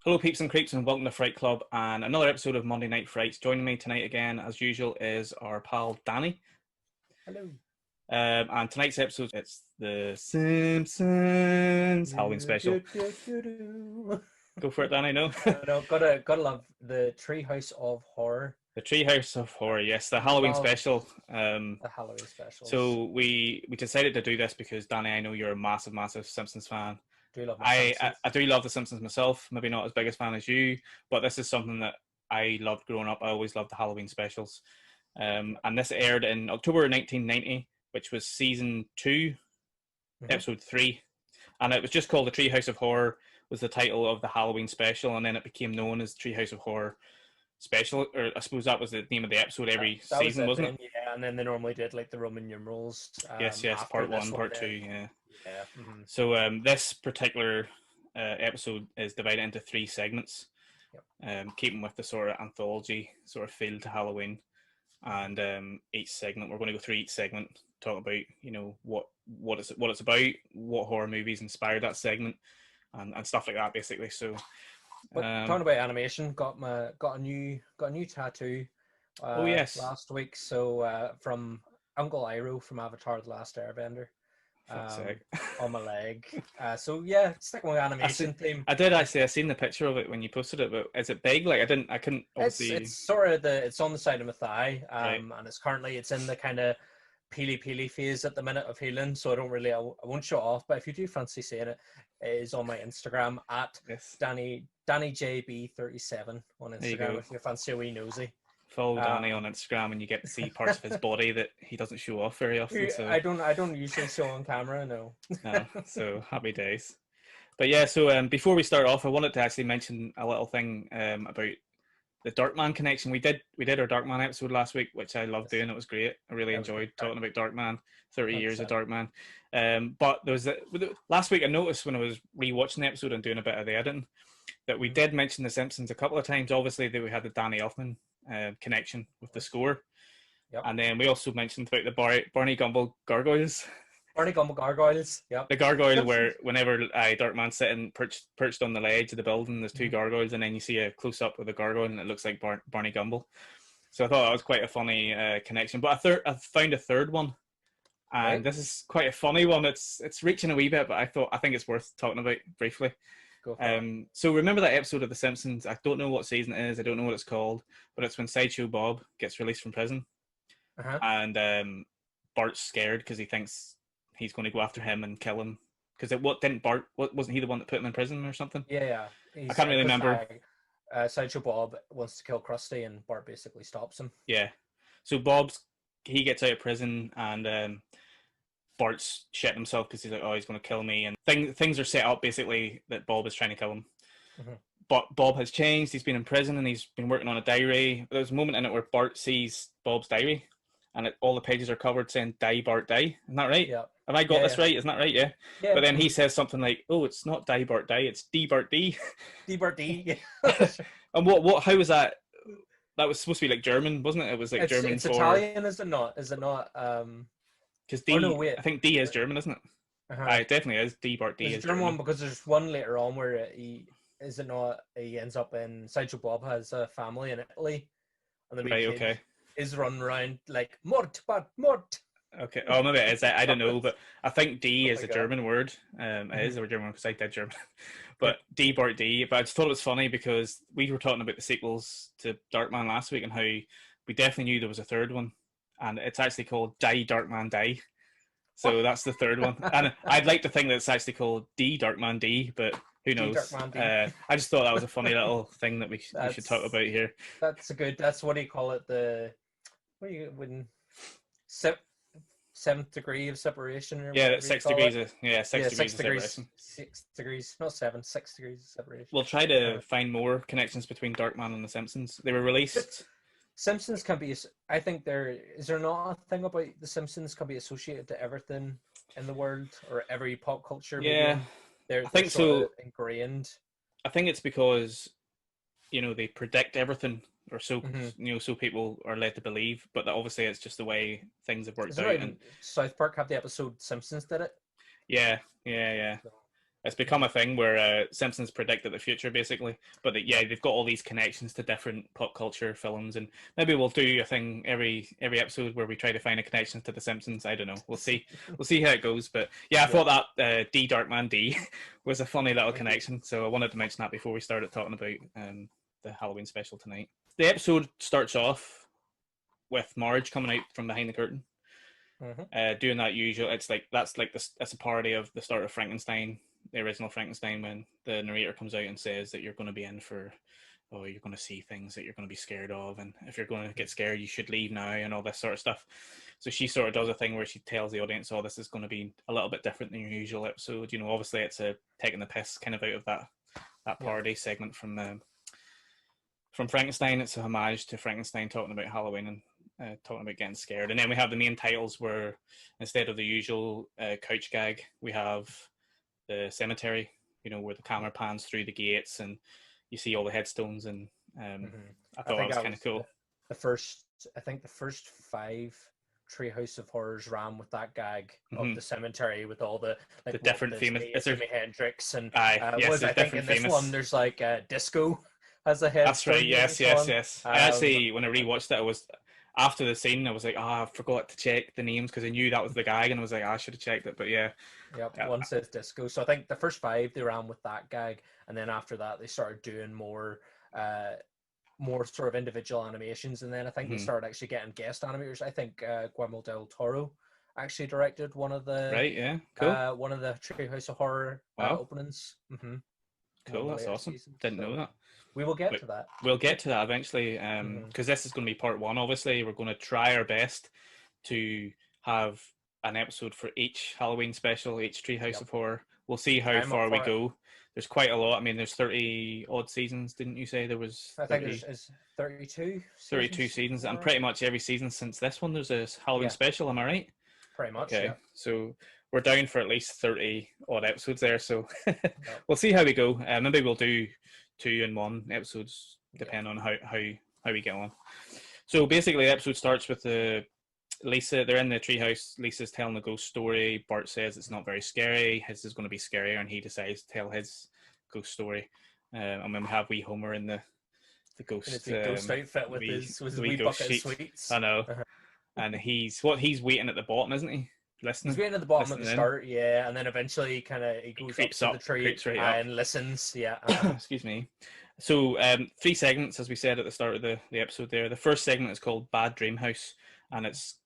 Hello, peeps and creeps, and welcome to Fright Club and another episode of Monday Night Frights. Joining me tonight again, as usual, is our pal Danny. Hello. And tonight's episode, it's the Simpsons Halloween special. Go for it, Danny. No, No, gotta love the Treehouse of Horror. the Treehouse of Horror. Yes, the Halloween Love special. the Halloween specials. So we decided to do this because Danny, I know you're a massive Simpsons fan. Do love my I Simpsons. do love the Simpsons myself. Maybe not as big a fan as you, but this is something that I loved growing up. I always loved the Halloween specials. And this aired in October 1990, which was season 2, episode 3. And it was just called The Treehouse of Horror, was the title of the Halloween special, and then it became known as Treehouse of Horror Special, or I suppose that was the name of the episode every season, wasn't it? Yeah, and then they normally did like the Roman numerals. Yes, part 1, part 2, yeah. Yeah. So this particular episode is divided into 3 segments, keeping with the sort of anthology sort of feel to Halloween. And each segment, we're going to go through each segment, talk about what it's about, what horror movies inspired that segment, and stuff like that, basically. So, but talking about animation, got a new tattoo. Oh yes, last week. So from Uncle Iroh from Avatar: The Last Airbender. On my leg. So yeah, sticking with animation theme. I did actually. I seen the picture of it when you posted it, but is it big? Like I couldn't obviously. It's sort of it's on the side of my thigh, right. And it's in the kind of peely phase at the minute of healing. So I won't show it off. But if you do fancy seeing it, it is on my Instagram at DannyJB37 on Instagram. If you fancy a wee nosy. Follow Danny on Instagram and you get to see parts of his body that he doesn't show off very often. So I don't usually show on camera, no. No, so happy days. But yeah, so before we start off, I wanted to actually mention a little thing about the Darkman connection. We did our Darkman episode last week, which I loved doing. It was great. I really enjoyed talking about Darkman. 30 years of Darkman. But there was last week I noticed when I was rewatching the episode and doing a bit of the editing that we did mention the Simpsons a couple of times. Obviously, that we had the Danny Elfman connection with the score. Yep. And then we also mentioned about the Barney Gumble gargoyles. Barney Gumble gargoyles, yep. The gargoyle where whenever Darkman's sitting perched on the ledge of the building, there's 2 gargoyles, and then you see a close-up of the gargoyle, and it looks like Barney Gumble. So I thought that was quite a funny connection. But I found a third one, and this is quite a funny one. It's reaching a wee bit, but I think it's worth talking about briefly. So remember that episode of The Simpsons? I don't know what season it is. I don't know what it's called, but it's when Sideshow Bob gets released from prison, and Bart's scared because he thinks he's going to go after him and kill him. Because wasn't he the one that put him in prison or something? Yeah. I can't really remember. Sideshow Bob wants to kill Krusty, and Bart basically stops him. Yeah. So he gets out of prison, and Bart's shitting himself because he's like, oh, he's going to kill me. And things are set up, basically, that Bob is trying to kill him. But Bob has changed. He's been in prison, and he's been working on a diary. There's a moment in it where Bart sees Bob's diary, and all the pages are covered saying, die, Bart, die. Isn't that right? Yeah. Have I got this right? Isn't that right? Yeah. But then he says something like, oh, it's not die, Bart, die. It's D, Bart, D. D, Bart, D. And how was that? That was supposed to be like German, wasn't it? It was like German it's for... Italian, is it not? Is it not... Because D, I think D is German, isn't it? It definitely is. D, Bart, D is German. One, because there's one later on where he ends up in... Sideshow Bob has a family in Italy. And the is running around like, Mort, Bart, Mort. Okay. Oh, maybe it is. I don't know, but I think D is a German word. It is a German word because I did German. But D, Bart, D. But I just thought it was funny because we were talking about the sequels to Darkman last week and how we definitely knew there was a third one. And it's actually called Die, Darkman, Die. So that's the third one. And I'd like to think that it's actually called D, Darkman, D, but who knows? I just thought that was a funny little thing that we should talk about here. That's what do you call it? Seventh degree of separation, or 6 degrees of separation. 6 degrees, not 7, 6 degrees of separation. We'll try to find more connections between Darkman and The Simpsons. They were released. Simpsons can be. I think is there not a thing about The Simpsons can be associated to everything in the world or every pop culture? Yeah, I think so. Ingrained. I think it's because they predict everything. Or so so people are led to believe, but that obviously it's just the way things have worked out. Right? And South Park have the episode Simpsons did it. Yeah. It's become a thing where Simpsons predicted the future, basically. But they've got all these connections to different pop culture films, and maybe we'll do a thing every episode where we try to find a connection to the Simpsons. I don't know. We'll see. We'll see how it goes. But yeah, I thought that D Darkman D was a funny little connection. So I wanted to mention that before we started talking about the Halloween special tonight. The episode starts off with Marge coming out from behind the curtain. Doing that usual, that's a parody of the start of Frankenstein, the original Frankenstein, when the narrator comes out and says that you're going to be in for, you're going to see things that you're going to be scared of, and if you're going to get scared, you should leave now, and all this sort of stuff. So she sort of does a thing where she tells the audience, "Oh, this is going to be a little bit different than your usual episode." You know, obviously it's a taking the piss kind of out of that parody segment from Frankenstein. It's a homage to Frankenstein talking about Halloween and talking about getting scared. And then we have the main titles where instead of the usual couch gag, we have the cemetery, you know, where the camera pans through the gates and you see all the headstones. And I thought that was kind of cool. The first 5 Treehouse of Horrors ran with that gag of the cemetery with all the different famous Jimi Hendrix and I think in this one there's like disco has a head. That's right. Yes. I actually, when I rewatched it, I was after the scene, I was like, I forgot to check the names because I knew that was the gag, and I was like, I should have checked it. But yeah. One says disco. So I think the first 5 they ran with that gag, and then after that they started doing more sort of individual animations, and then I think they started actually getting guest animators. I think Guillermo del Toro actually directed one of the one of the Treehouse of Horror openings. Cool, that's awesome. Didn't know that. We will get to that. We'll get to that eventually, because this is going to be part 1. Obviously, we're going to try our best to have an episode for each Halloween special, each Treehouse of Horror. We'll see how far we go. There's quite a lot. I mean, there's 30 odd seasons, didn't you say? There was 30, I think there's 32 seasons, and pretty much every season since this one there's a Halloween special, am I right? Pretty much, okay. So we're down for at least 30 odd episodes there, so we'll see how we go. Maybe we'll do 2 and 1 episodes, depending on how we get on. So basically, the episode starts with Lisa. They're in the treehouse. Lisa's telling a ghost story. Bart says it's not very scary. His is going to be scarier, and he decides to tell his ghost story. And then we have wee Homer in the ghost, ghost outfit with his wee bucket of sweets. I know. And he's waiting at the bottom, isn't he? Listening. He's waiting at the bottom at the start, and then eventually he goes up to the tree and listens. Excuse me. So 3 segments, as we said at the start of the episode there. The first segment is called Bad Dream House, and it's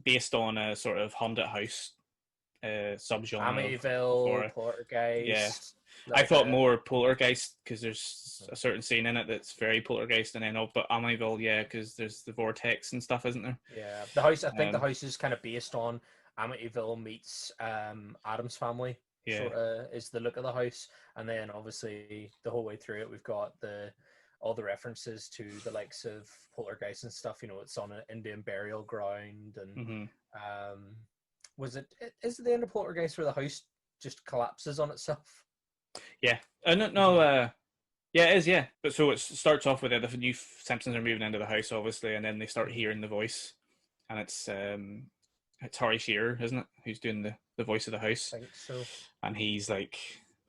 based on a sort of haunted house subgenre. Amityville, Poltergeist. Yeah. I thought more Poltergeist because there's a certain scene in it that's very Poltergeist, and then but Amityville, because there's the vortex and stuff, isn't there? Yeah, the house. I think the house is kind of based on Amityville meets Addams Family. Sort of is the look of the house, and then obviously the whole way through it, we've got all the references to the likes of Poltergeist and stuff. You know, it's on an Indian burial ground, and is it the end of Poltergeist where the house just collapses on itself? Yeah, no. Yeah, it is. Yeah, but so it starts off with the new Simpsons are moving into the house, obviously, and then they start hearing the voice, and it's Harry Shearer, isn't it, who's doing the voice of the house? I think so. And he's like,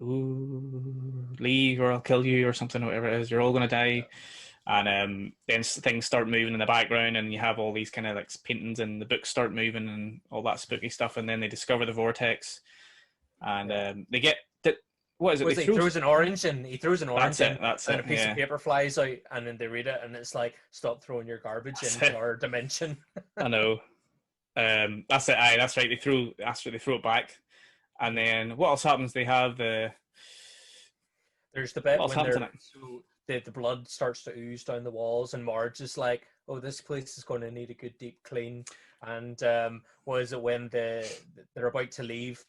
"Ooh, leave or I'll kill you," or something, whatever it is. You're all gonna die. And then things start moving in the background, and you have all these kind of like paintings, and the books start moving, and all that spooky stuff. And then they discover the vortex, and they get. What is it? He throws an orange in. That's it. And a piece of paper flies out, and then they read it, and it's like, "Stop throwing your garbage into our dimension." I know. That's it. That's right. They throw it back, and then what else happens? They have There's the bit when the blood starts to ooze down the walls, and Marge is like, "Oh, this place is going to need a good deep clean." And what is it when they're about to leave?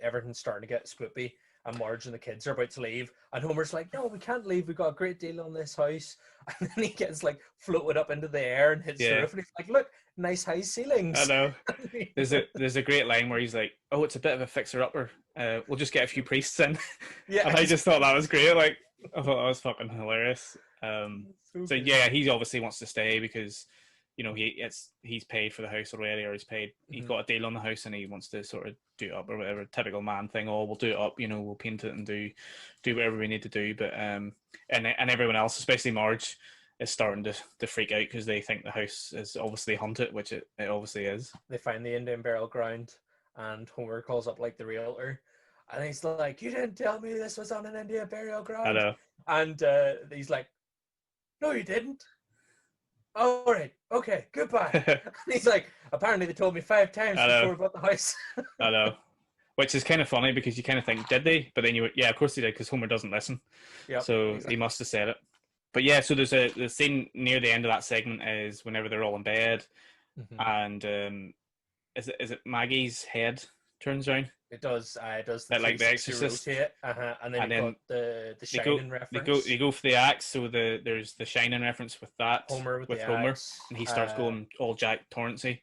Everything's starting to get spoopy. And Marge and the kids are about to leave, and Homer's like, "No, we can't leave. We've got a great deal on this house." And then he gets like floated up into the air and hits the roof, and he's like, "Look, nice high ceilings." I know. There's a great line where he's like, "Oh, it's a bit of a fixer-upper. We'll just get a few priests in." Yeah. And I just thought that was great. Like, I thought that was fucking hilarious. So yeah, he obviously wants to stay because you know, he's paid for the house already, or he's got a deal on the house, and he wants to sort of do it up or whatever. Typical man thing. Oh, we'll do it up. You know, we'll paint it and do whatever we need to do. But and everyone else, especially Marge, is starting to freak out because they think the house is obviously haunted, which it obviously is. They find the Indian burial ground, and Homer calls up like the realtor, and he's like, "You didn't tell me this was on an Indian burial ground." I know. And he's like, "No, you didn't." All right, okay, goodbye. And he's like, "Apparently they told me 5 times before we bought the house." I know. Which is kind of funny because you kind of think, did they? But then yeah, of course they did, because Homer doesn't listen. Yep, so exactly. He must have said it. But yeah, so there's the scene near the end of that segment is whenever they're all in bed, and is it Maggie's head turns around? It does. It does. Like the Exorcist. Rotate, and then you've got the Shining reference. They go for the axe. So there's the Shining reference with that. Homer with Homer, axe. and he starts going all Jack Torrancy.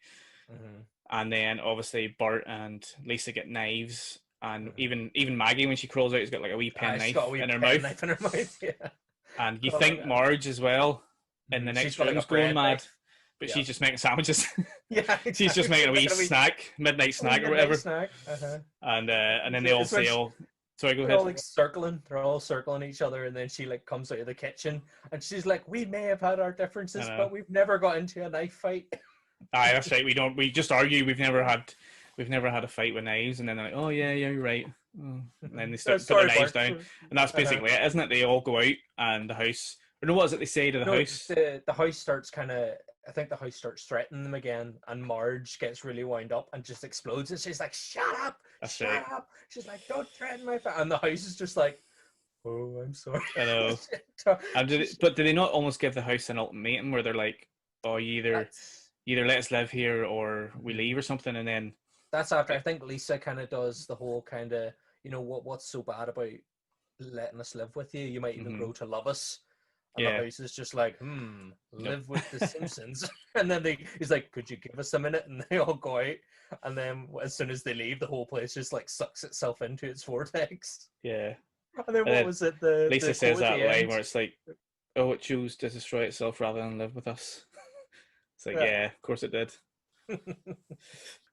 And then obviously Bart and Lisa get knives, and even Maggie, when she crawls out, has got like a wee pen knife in her mouth. Yeah. And you think Marge as well in the next room's going mad. But she's just making sandwiches. Yeah, exactly. She's just making a wee midnight snack or whatever. Snack. And then they all say, "Oh, sorry, go ahead." They're all like circling. They're all circling each other, and then she like comes out of the kitchen, and she's like, "We may have had our differences, but we've never got into a knife fight." Aye, that's right. We just argue. We've never had a fight with knives, and then they're like, "Oh yeah, you're right." And then they start to put the knives down, and that's basically it, isn't it? They all go out, and the house. Or no, what is it they say to the house? The house starts I think the house starts threatening them again, and Marge gets really wound up and just explodes, and she's like, "Shut up! Shut up!" She's like, "Don't threaten my family." And the house is just like, "Oh, I'm sorry." I know. But do they not almost give the house an ultimatum where they're like, "Oh, you either let us live here or we leave," or something? And then that's after I think Lisa kind of does the whole kind of, you know, what's so bad about letting us live with you? You might even grow to love us. And the house is just like, live with the Simpsons. And then he's like, "Could you give us a minute?" And they all go out. And then as soon as they leave, the whole place just like sucks itself into its vortex. Yeah. And then what was it? Lisa says that line where it's like, "Oh, it chose to destroy itself rather than live with us." It's like, yeah, of course it did.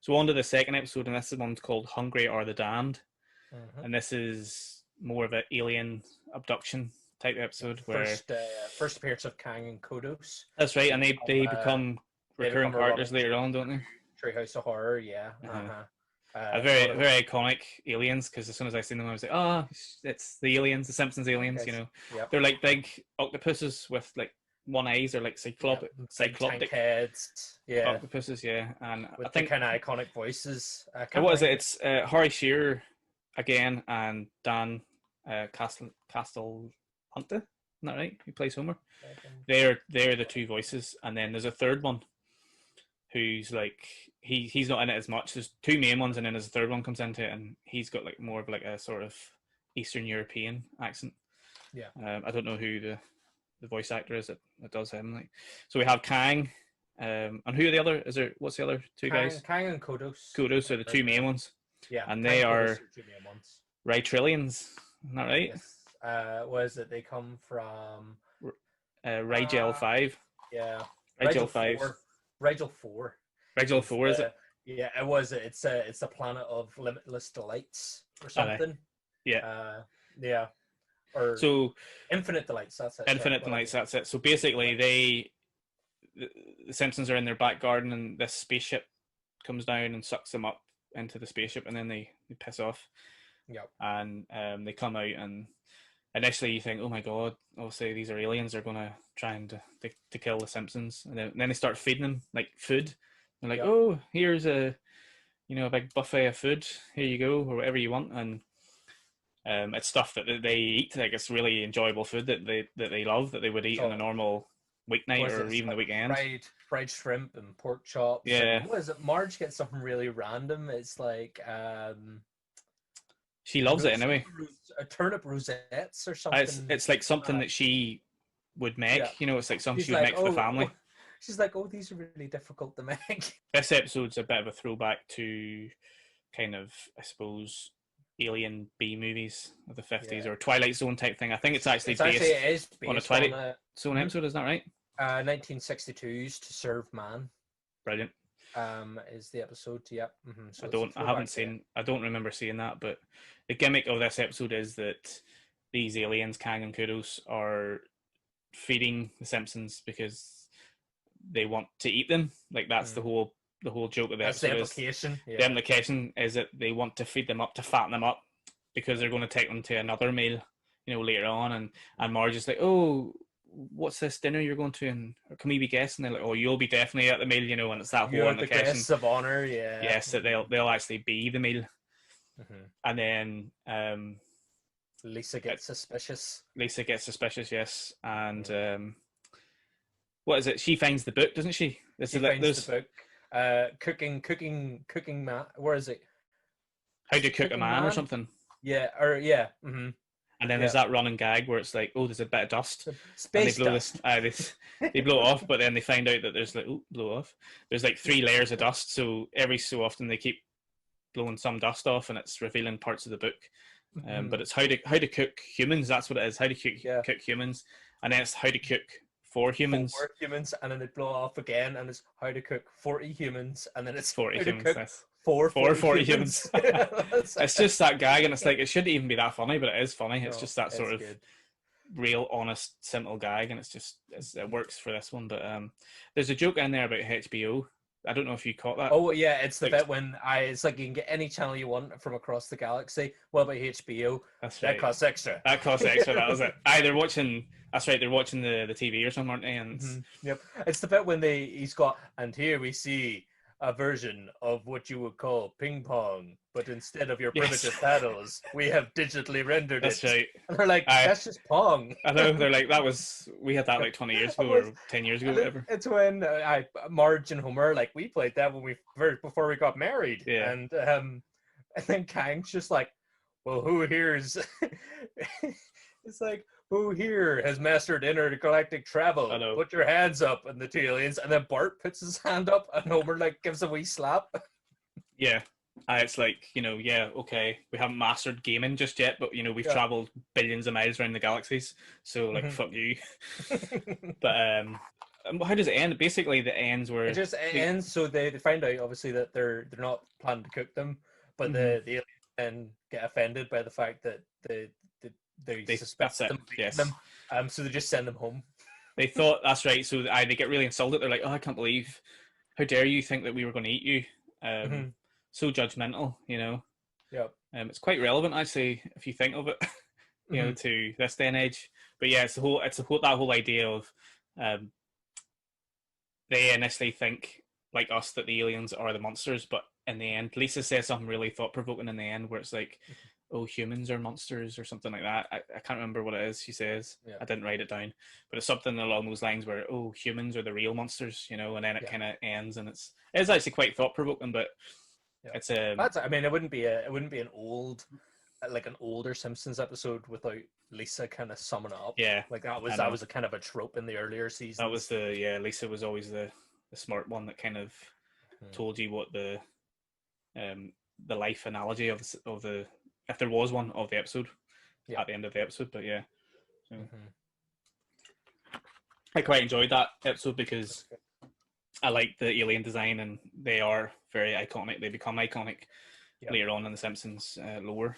So on to the second episode, and this one's called Hungry Are the Damned. And this is more of an alien abduction type episode where first appearance of Kang and Kodos. That's right, and they become recurring characters later on, don't they? Treehouse of Horror, yeah. Very very iconic aliens, because as soon as I seen them, I was like, "Oh, it's the aliens, the Simpsons aliens." You know, they're like big octopuses with like one eyes, or like cyclopic heads, octopuses, and with I think kind of iconic voices. What is it? It's Harry Shearer again and Dan Castle. Hunter, isn't that right? Who plays Homer? They're the two voices, and then there's a third one who's like he's not in it as much. There's two main ones, and then there's a third one comes into it, and he's got like more of like a sort of Eastern European accent. Yeah. I don't know who the voice actor is that does him. Like, so we have Kang, and who are the other? What's the other two guys? Kang and Kodos. Kodos are the two main ones. Yeah, and they are Rytrillians. Isn't that right? Yes. Was it? They come from Rigel 5. Yeah, Rigel 5. Rigel 4. Rigel 4 is it? Yeah, it was. It's the planet of limitless delights or something. Yeah. Yeah. Or so infinite delights. That's it. Infinite delights. That's it. So basically, the Simpsons are in their back garden, and this spaceship comes down and sucks them up into the spaceship, and then they piss off. Yeah. And they come out, and initially you think, "Oh my god, obviously these are aliens, they're going to try and to kill the Simpsons." And then they start feeding them like food. They're like, "Oh, here's a big buffet of food, here you go," or whatever you want. And it's stuff that they eat, like it's really enjoyable food that they love, that they would eat on a normal weeknight or even the weekend. Fried shrimp and pork chops. Yeah. And what is it? Marge gets something really random. It's like she loves it anyway. A turnip rosettes or something. It's like something that she would make. Yeah. It's like something she would make for the family. She's like, "Oh, these are really difficult to make." This episode's a bit of a throwback to kind of, I suppose, alien B movies of the 50s or Twilight Zone type thing. I think it's actually based on a Twilight Zone episode, isn't that right? 1962's To Serve Man. Brilliant. Is the episode? Yep. So I don't remember seeing that, but the gimmick of this episode is that these aliens, Kang and Kudos, are feeding the Simpsons because they want to eat them. Like that's the whole joke of the episode. That's the implication. The implication is that they want to feed them up to fatten them up because they're going to take them to another meal, later on. And Marge is like, oh, what's this dinner you're going to, and can we be guests? And they're like, oh, you'll be definitely at the meal, and it's that whole implication. The guests of honor, yeah. Yes, that they'll actually be the meal. And then Lisa gets suspicious. Yes, and what is it? She finds the book, doesn't she? She finds the book. Cooking man. Where is it? How to Cook a Man or something. Yeah, And then there's that running gag where it's like, oh, there's a bit of dust. Space and they blow dust. They blow it off, but then they find out that there's like, oh, blow off. There's like 3 layers of dust, so every so often they keep blowing some dust off, and it's revealing parts of the book. But it's how to cook humans. That's what it is. How to cook humans, and then it's how to cook for humans. And then they blow off again, and it's how to cook 40 humans, and then it's 40 humans. For 40 humans. It's just that gag, and it's like it shouldn't even be that funny, but it is funny. It's just that sort of real, honest, simple gag, and it works for this one. But there's a joke in there about HBO. I don't know if you caught that. Oh yeah, it's the bit when it's like you can get any channel you want from across the galaxy. What about HBO? That's right. That costs extra. That was it. They're watching. That's right. They're watching the TV or something, aren't they? And yep, it's the bit when he's got, and here we see a version of what you would call ping pong, but instead of your primitive paddles, we have digitally rendered That's it. right. And they're like, that's just pong. I know. They're like, we had that like 20 years ago or 10 years ago, whatever. It's when Marge and Homer, like, we played that before we got married. Yeah. And then Kang's just like, well, who here is... It's like, who here has mastered intergalactic travel? I know. Put your hands up, and the 2 aliens. And then Bart puts his hand up, and Homer like gives a wee slap. Yeah, it's like, yeah, okay, we haven't mastered gaming just yet, but we've traveled billions of miles around the galaxies, so like fuck you. But how does it end? Basically, the ends where it ends. So they find out obviously that they're not planning to cook them, but the aliens then get offended by the fact that they suspect them. Yes. Them. So they just send them home. They thought that's right. So they get really insulted. They're like, "Oh, I can't believe! How dare you think that we were going to eat you?" So judgmental, Yeah. It's quite relevant actually if you think of it, to this day and age. But yeah, that whole idea of they initially think like us that the aliens are the monsters, but in the end, Lisa says something really thought provoking in the end where it's like, oh, humans are monsters or something like that. I can't remember what it is she says. I didn't write it down, but it's something along those lines where, oh, humans are the real monsters, and then it kind of ends, and it's actually quite thought provoking. But it's it wouldn't be an older Simpsons episode without Lisa kind of summing it up. Yeah, like that was a kind of a trope in the earlier seasons. That was Lisa was always the smart one that kind of told you what the life analogy of the, if there was one, of the episode at the end of the episode. But yeah, so I quite enjoyed that episode because I like the alien design, and they are very iconic. They become iconic later on in the Simpsons lore.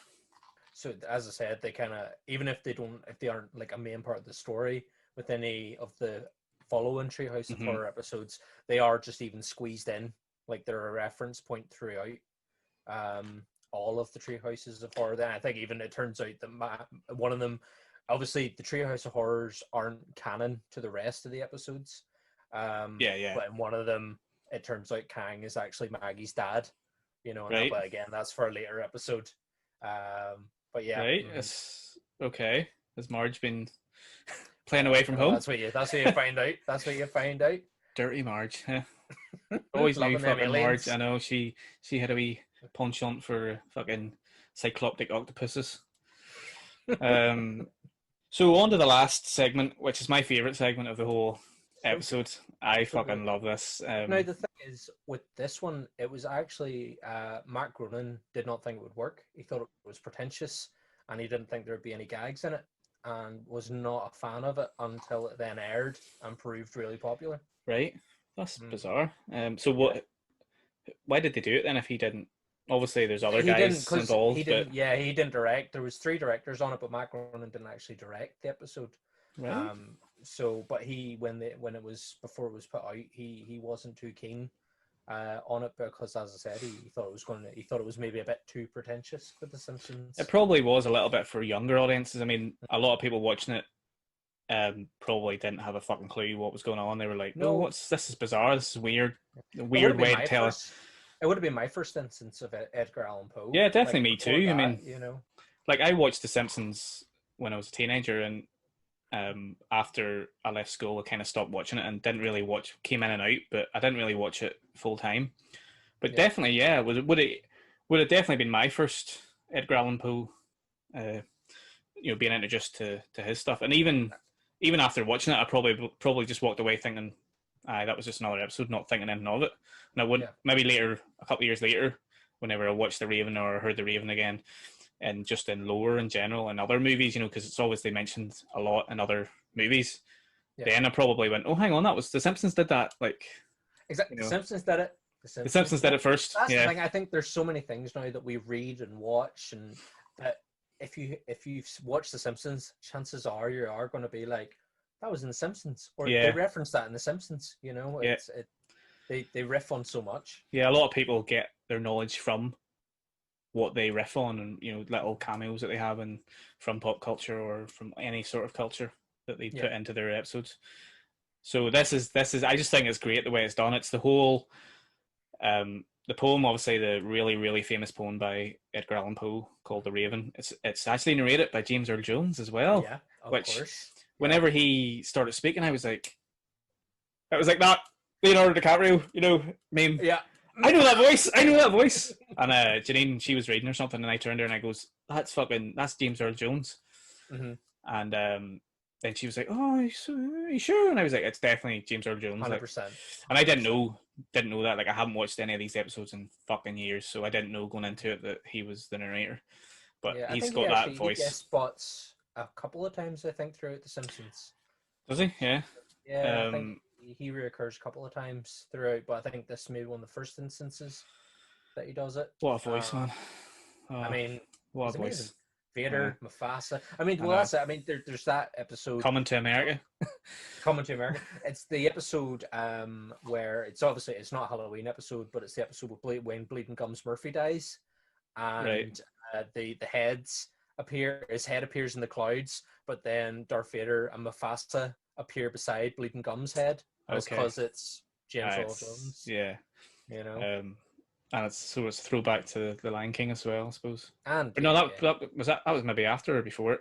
So as I said, they kind of, even if they aren't like a main part of the story with any of the following Treehouse of Horror episodes, they are just even squeezed in. Like they're a reference point throughout all of the Treehouses of Horror. Then I think even it turns out that one of them, obviously the Treehouse of Horrors aren't canon to the rest of the episodes. But in one of them, it turns out Kang is actually Maggie's dad. Right. But again, that's for a later episode. But yeah, right. It's okay. Has Marge been playing away from home? That's what you find out. That's what you find out. Dirty Marge. Always knew fucking Marge. I know she had a wee penchant for fucking cycloptic octopuses. So on to the last segment, which is my favorite segment of the whole episode. I fucking love this. Now the thing is, with this one, it was actually Matt Groening did not think it would work. He thought it was pretentious, and he didn't think there would be any gags in it. and was not a fan of it until it then aired and proved really popular. Right, that's bizarre. So what? Why did they do it then? If he didn't, obviously there's other guys involved. He didn't direct. There was 3 directors on it, but Matt Groening didn't actually direct the episode. Right. So, but when it was before it was put out, he wasn't too keen on it because, as I said, he thought it was maybe a bit too pretentious for The Simpsons. It probably was a little bit for younger audiences. I mean, a lot of people watching it probably didn't have a fucking clue what was going on. They were like, "No, this is bizarre. This is weird. A weird way to tell us." It would have been my first instance of Edgar Allan Poe. Yeah, definitely me too. That, I mean, like I watched The Simpsons when I was a teenager, and after I left school, I kind of stopped watching it and didn't really came in and out, but I didn't really watch it full time. But definitely, yeah, would it definitely been my first Edgar Allan Poe, being introduced to his stuff. And even after watching it, I probably just walked away thinking, that was just another episode, not thinking anything of it. And I would maybe later, a couple of years later, whenever I watched The Raven or heard The Raven again, and just in lore in general and other movies, because it's obviously mentioned a lot in other movies. Then I probably went, oh, hang on, that was The Simpsons did that. Like, exactly, The Simpsons did it. The Simpsons did it first. That's the thing. I think there's so many things now that we read and watch, and that if you've watched The Simpsons, chances are you are going to be like, that was in The Simpsons, or they referenced that in The Simpsons. They riff on so much. Yeah, a lot of people get their knowledge from what they riff on, and little cameos that they have, and from pop culture or from any sort of culture that they put into their episodes. So this is I just think it's great the way it's done. It's the whole the poem, obviously the really, really famous poem by Edgar Allan Poe called The Raven. It's actually narrated by James Earl Jones as well. Yeah, of course. Whenever he started speaking, I was like that Leonardo DiCaprio, meme. Yeah. I know that voice. And Janine, she was reading or something, and I turned to her and I goes, that's James Earl Jones. Mm-hmm. And then she was like, oh, are you sure? And I was like, it's definitely James Earl Jones. 100%. And I didn't know that. Like, I haven't watched any of these episodes in fucking years, so I didn't know going into it that he was the narrator. But he's got that voice. He guest spots a couple of times, I think, throughout The Simpsons. Does he? Yeah. Yeah, I think he reoccurs a couple of times throughout, but I think this may be one of the first instances that he does it. What a voice, man. I mean, what a voice. Vader, Mufasa. I mean, that's it. I mean, there's that episode. Coming to America. It's the episode where it's not a Halloween episode, but it's the episode when Bleeding Gums Murphy dies, and the heads appear. His head appears in the clouds, but then Darth Vader and Mufasa appear beside Bleeding Gums' head. Because it's James Earl Jones. Yeah. And it's a throwback to The Lion King as well, I suppose. And that was maybe after or before it.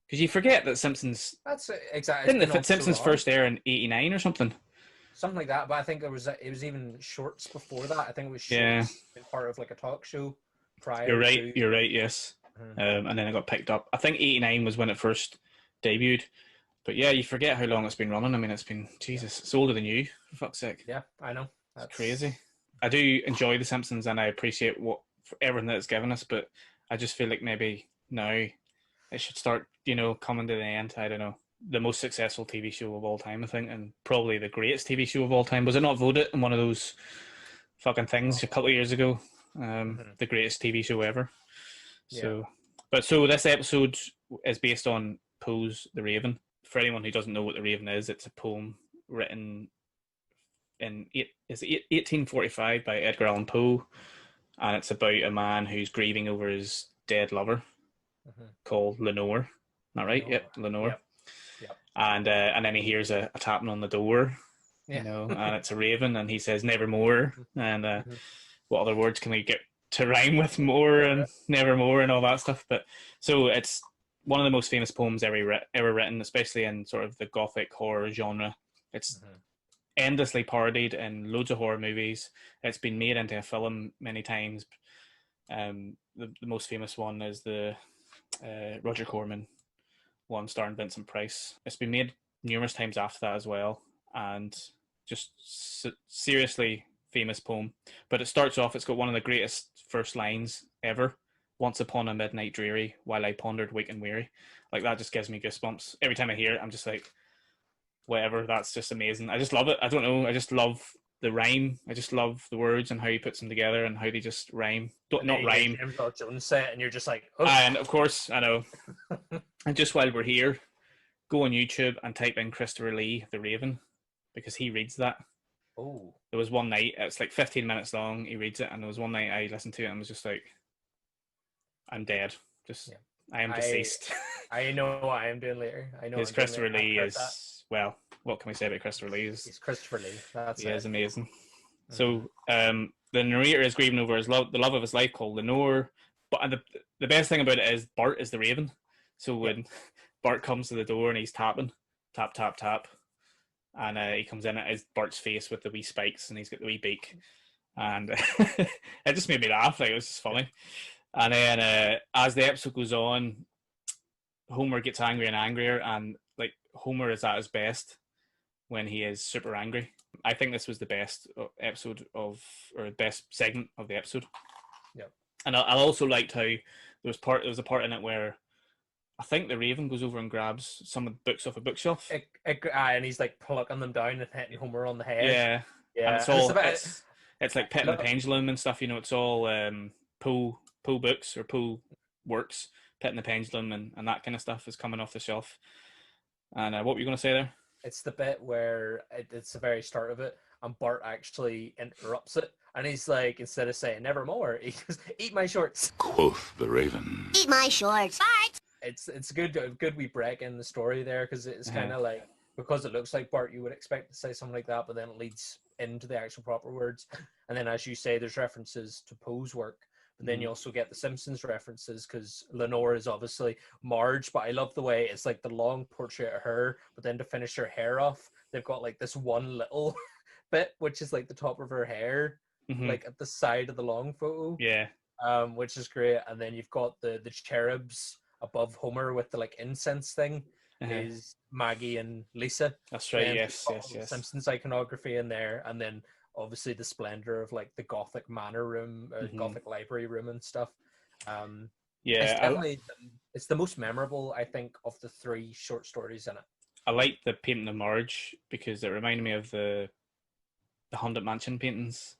Because you forget that Simpsons. That's exactly. Didn't the Simpsons first air in '89 or something? Something like that, but I think it was even shorts before that. I think it was shorts part of like a talk show prior. You're right. Yes. Mm-hmm. And then it got picked up. I think '89 was when it first debuted. But yeah, you forget how long it's been running. I mean, it's been, Jesus, it's older than you, for fuck's sake. Yeah, I know. That's crazy. I do enjoy The Simpsons and I appreciate everything that it's given us, but I just feel like maybe now it should start, coming to the end. I don't know. The most successful TV show of all time, I think, and probably the greatest TV show of all time. Was it not voted in one of those fucking things a couple of years ago? The greatest TV show ever. So this episode is based on Poe's The Raven. For anyone who doesn't know what The Raven is, it's a poem written in 1845 by Edgar Allan Poe, and it's about a man who's grieving over his dead lover called Lenore. Is that right? Yep, Lenore. Yep. And then he hears a tapping on the door, and it's a raven, and he says nevermore. And what other words can we get to rhyme with more and nevermore and all that stuff? But so it's one of the most famous poems ever written, especially in sort of the gothic horror genre. It's endlessly parodied in loads of horror movies. It's been made into a film many times. The most famous one is the Roger Corman one starring Vincent Price. It's been made numerous times after that as well, and just seriously famous poem. But it starts off, it's got one of the greatest first lines ever, Once upon a midnight dreary, while I pondered weak and weary. Like that just gives me goosebumps every time I hear it. I'm just like, whatever. That's just amazing. I just love it. I don't know. I just love the rhyme. I just love the words and how he puts them together and how they just rhyme. And then Not you hear rhyme. James Earl Jones say it, and you're just like, oh. And of course, I know. And just while we're here, go on YouTube and type in Christopher Lee, the Raven, because he reads that. Oh. There was one night, it's like 15 minutes long, he reads it, and there was one night I listened to it and was just like, I'm dead. Just, yeah. I am deceased. I know what I am doing later. I know. Because Christopher Lee is, well, what can we say about Christopher Lee? He's Christopher Lee. He is amazing. So, the narrator is grieving over his love, the love of his life called Lenore. But the best thing about it is Bart is the Raven. So when Bart comes to the door and he's tapping, tap, tap, tap, and he comes in at Bart's face with the wee spikes and he's got the wee beak. And it just made me laugh. Like, it was just funny. And then as the episode goes on, Homer gets angrier and angrier, and like Homer is at his best when he is super angry. I think this was the best episode or best segment of the episode. Yeah. And I also liked how there was a part in it where I think the Raven goes over and grabs some of the books off a bookshelf. And he's like plucking them down and hitting Homer on the head. Yeah. Yeah. And it's all it's like petting the pendulum and stuff, you know, it's all Poe books or Poe works, petting the pendulum and that kind of stuff is coming off the shelf. And what were you going to say there? It's the bit where it's the very start of it, and Bart actually interrupts it, and he's like, instead of saying "nevermore," he goes, "Eat my shorts." Quoth the Raven. Eat my shorts. Bart. It's good we break in the story there, because it's kind of like, because it looks like Bart, you would expect to say something like that, but then it leads into the actual proper words, and then as you say, there's references to Poe's work. But then you also get the Simpsons references, because Lenore is obviously Marge, but I love the way it's like the long portrait of her, but then to finish her hair off, they've got like this one little bit, which is like the top of her hair, like at the side of the long photo. Yeah. Which is great. And then you've got the cherubs above Homer with the like incense thing, is Maggie and Lisa. That's right, and yes. Simpsons iconography in there, and then obviously the splendor of like the Gothic manor room, Gothic library room and stuff. It's definitely it's the most memorable, I think, of the 3 short stories in it. I like the painting of Marge because it reminded me of the Haunted Mansion paintings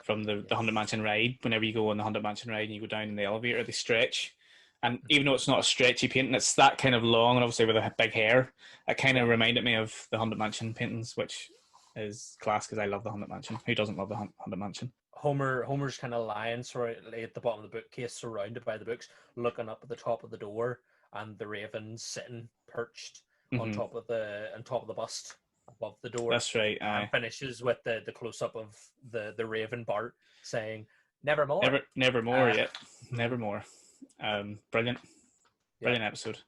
from the Haunted Mansion ride. Whenever you go on the Haunted Mansion ride and you go down in the elevator, they stretch. And even though it's not a stretchy painting, it's that kind of long and obviously with a big hair. It kind of reminded me of the Haunted Mansion paintings, which is class because I love the Haunted Mansion. Who doesn't love the Haunted Mansion? Homer's kind of lying at the bottom of the bookcase, surrounded by the books, looking up at the top of the door, and the Raven's sitting perched on top of the bust above the door. That's right. And finishes with the close up of the Raven Bart saying, "Nevermore." Nevermore. Nevermore. Brilliant episode.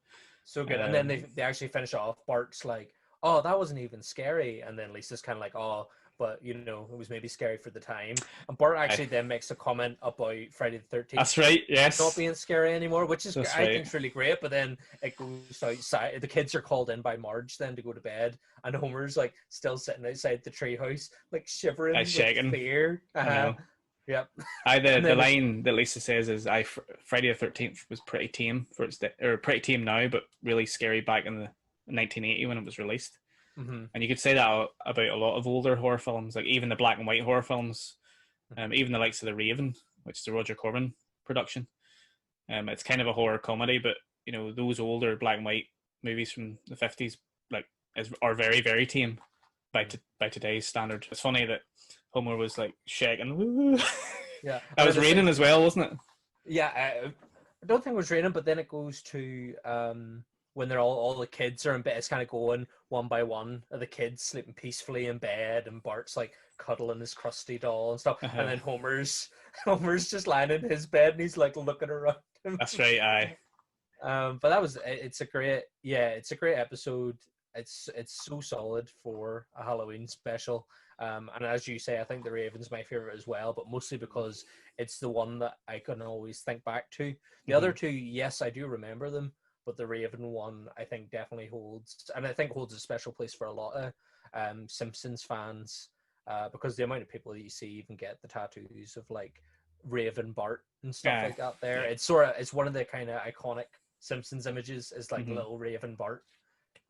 So good. And then they actually finish it off. Bart's like, "Oh, that wasn't even scary," and then Lisa's kind of like, "Oh, but you know, it was maybe scary for the time." And Bart actually then makes a comment about Friday the 13th. That's right. Yes. Not being scary anymore, which is I think is really great. But then it goes outside. The kids are called in by Marge then to go to bed, and Homer's like still sitting outside the treehouse, like shivering with shaking. fear. Yep. The line that Lisa says is, Friday the 13th was pretty tame for its or pretty tame now, but really scary back in the 1980 when it was released." And you could say that about a lot of older horror films, like even the black and white horror films, even the likes of The Raven, which is the Roger Corman production. It's kind of a horror comedy, but you know, those older black and white movies from the 50s are very, very tame by today's standard. It's funny that Homer was like shaking. Yeah, it was raining as well, wasn't it? Yeah, I don't think it was raining, but then it goes to when they're all the kids are in bed. It's kind of going one by one of the kids sleeping peacefully in bed, and Bart's like cuddling his crusty doll and stuff, and then Homer's just lying in his bed and he's like looking around him. That's right. Aye. But it's a great episode. It's so solid for a Halloween special. And as you say, I think The Raven's my favorite as well, but mostly because it's the one that I can always think back to. The other 2, yes, I do remember them, but the Raven one, I think, definitely holds a special place for a lot of Simpsons fans, because the amount of people that you see even get the tattoos of like Raven Bart and stuff like that. There, yeah. it's one of the kind of iconic Simpsons images. Is like little Raven Bart.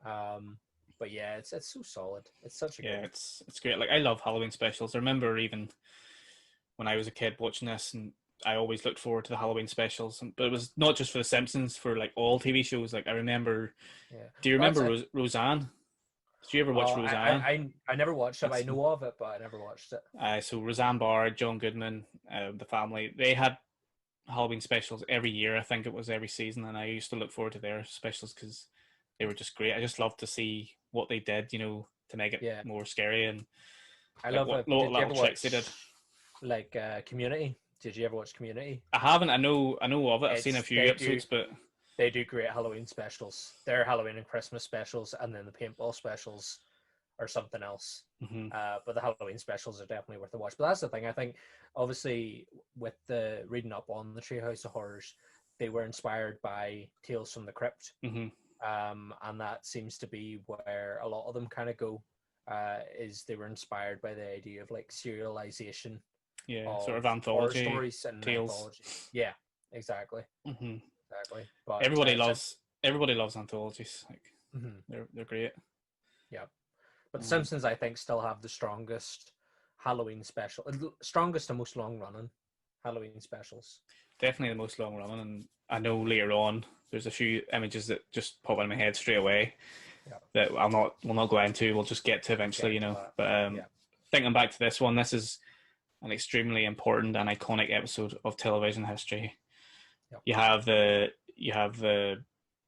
But yeah, it's so solid. It's such a good. It's great. Like I love Halloween specials. I remember even when I was a kid watching this, and I always looked forward to the Halloween specials. But it was not just for The Simpsons, for like all TV shows. Like I remember. Yeah. Do you remember Roseanne? Did you ever watch Roseanne? I never watched it. I know of it, but I never watched it. So Roseanne Barr, John Goodman, the family, they had Halloween specials every year. I think it was every season, and I used to look forward to their specials because they were just great. I just loved to see what they did, to make it more scary, and I love what little tricks they did. Like Community. Did you ever watch Community? I haven't. I know of it. I've seen a few episodes, but they do great Halloween specials. Their Halloween and Christmas specials, and then the paintball specials are something else. But the Halloween specials are definitely worth a watch. But that's the thing. I think, obviously, with the reading up on the Treehouse of Horrors, they were inspired by Tales from the Crypt. And that seems to be where a lot of them kind of go. Is they were inspired by the idea of like serialization. Yeah, sort of anthology stories and tales. Anthology. Yeah, exactly. Exactly. But everybody loves anthologies. Like they're great. Yeah, but The Simpsons, I think, still have the strongest Halloween special, strongest and most long running Halloween specials. Definitely the most long running, and I know later on there's a few images that just pop in my head straight away that we'll not go into. We'll just get to eventually, But thinking back to this one, this is an extremely important and iconic episode of television history. You have the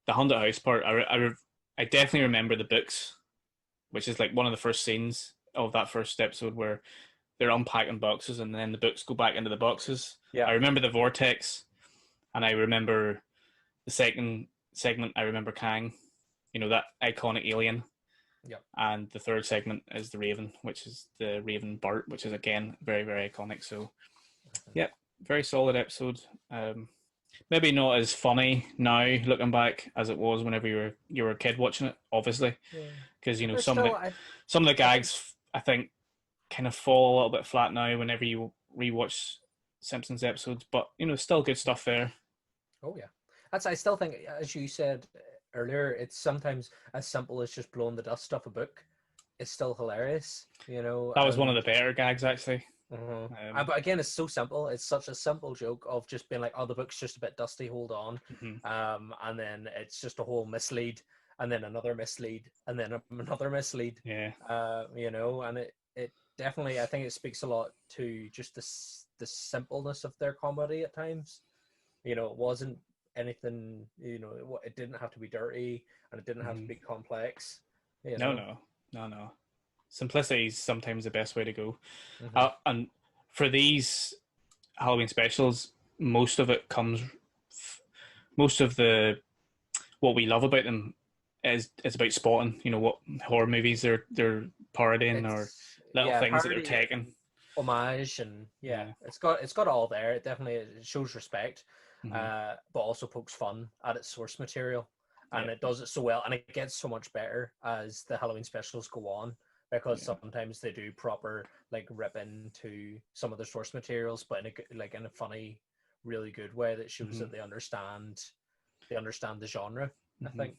haunted house part. I definitely remember the books, which is like one of the first scenes of that first episode where they're unpacking boxes and then the books go back into the boxes. I remember the vortex, and I remember the second segment. I remember Kang, that iconic alien. And the third segment is the Raven, which is the Raven Bart, which is again very, very iconic. So, very solid episode. Maybe not as funny now looking back as it was whenever you were a kid watching it, obviously, because some of the gags I think kind of fall a little bit flat now whenever you rewatch Simpsons episodes, but still good stuff there. Oh yeah, I still think, as you said earlier, it's sometimes as simple as just blowing the dust off a book. It's still hilarious, That was one of the better gags, actually. But again, it's so simple. It's such a simple joke of just being like, "Oh, the book's just a bit dusty. Hold on," and then it's just a whole mislead, and then another mislead, and then another mislead. Yeah. And it definitely, I think it speaks a lot to just the simpleness of their comedy at times. It wasn't anything, it didn't have to be dirty, and it didn't have to be complex. No. Simplicity is sometimes the best way to go. And for these Halloween specials, most of what we love about them is about spotting, what horror movies they're parodying, or little things that they're taking. Homage, and it's got all there. It definitely shows respect, but also pokes fun at its source material, and it does it so well, and it gets so much better as the Halloween specials go on, because sometimes they do proper like rip into some of the source materials, but in a funny, really good way that shows that they understand the genre. I think.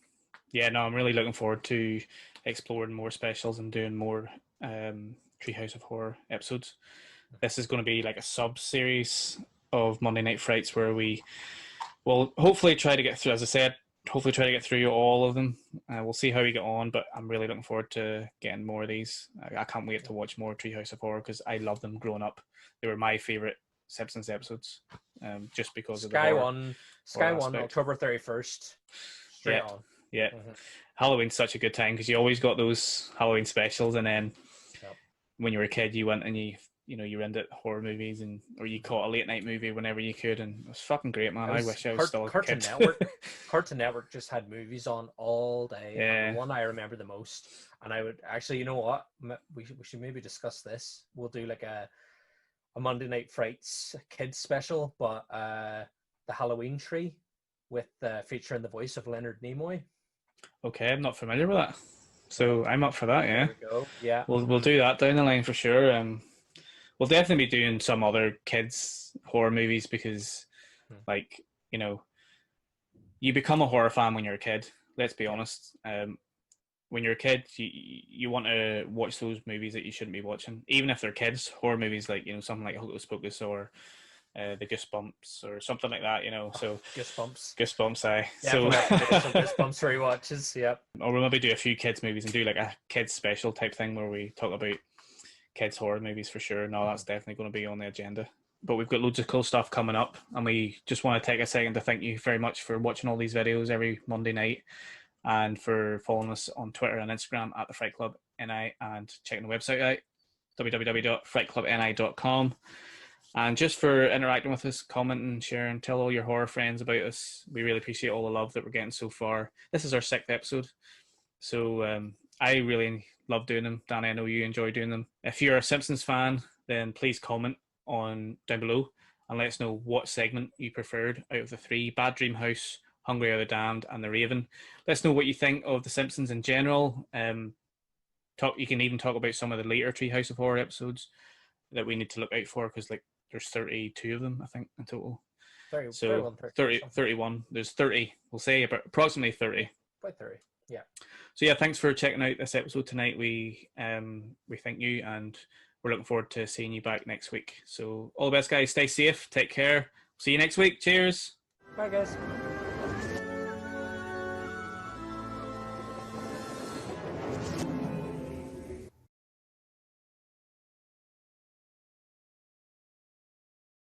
Yeah, no, I'm really looking forward to exploring more specials and doing more Treehouse of Horror episodes. This is going to be like a sub-series of Monday Night Frights where we will hopefully try to get through, as I said, all of them. We'll see how we get on, but I'm really looking forward to getting more of these. I can't wait to watch more Treehouse of Horror because I loved them growing up. They were my favourite Simpsons episodes, just because of the Sky One, October 31st, straight on. Yeah. Halloween's such a good time because you always got those Halloween specials, and then when you were a kid, you went and you were into horror movies, or you caught a late night movie whenever you could, and it was fucking great, man. I wish I was still a kid. Cartoon Network just had movies on all day. Yeah. The one I remember the most, and I would actually, you know what? We should maybe discuss this. We'll do like a Monday Night Frights kids special, but the Halloween Tree with featuring the voice of Leonard Nimoy. Okay, I'm not familiar with that, so I'm up for that. Yeah, there we go. Yeah, we'll do that down the line for sure. we'll definitely be doing some other kids horror movies because, like, you know, you become a horror fan when you're a kid. Let's be honest. When you're a kid, you want to watch those movies that you shouldn't be watching, even if they're kids horror movies, like, you know, something like Hocus Pocus or the Goosebumps or something like that, you know. So Goosebumps, aye. Yeah, so some Goosebumps rewatches. Yep. Or we'll maybe do a few kids movies and do like a kids special type thing where we talk about kids horror movies for sure. No, that's definitely going to be on the agenda. But we've got loads of cool stuff coming up, and we just want to take a second to thank you very much for watching all these videos every Monday night, and for following us on Twitter and Instagram at the Fright Club NI, and checking the website out, www.frightclubni.com. And just for interacting with us, commenting, sharing, tell all your horror friends about us. We really appreciate all the love that we're getting so far. This is our 6th episode, so I really love doing them. Danny, I know you enjoy doing them. If you're a Simpsons fan, then please comment on down below and let us know what segment you preferred out of the 3: Bad Dream House, Hungry Are the Damned, and The Raven. Let us know what you think of The Simpsons in general. You can even talk about some of the later Treehouse of Horror episodes that we need to look out for, because like there's 32 of them, I think, in total. 31. There's 30. We'll say about approximately 30. By 30, yeah. So yeah, thanks for checking out this episode tonight. We thank you, and we're looking forward to seeing you back next week. So all the best, guys. Stay safe. Take care. See you next week. Cheers. Bye, guys.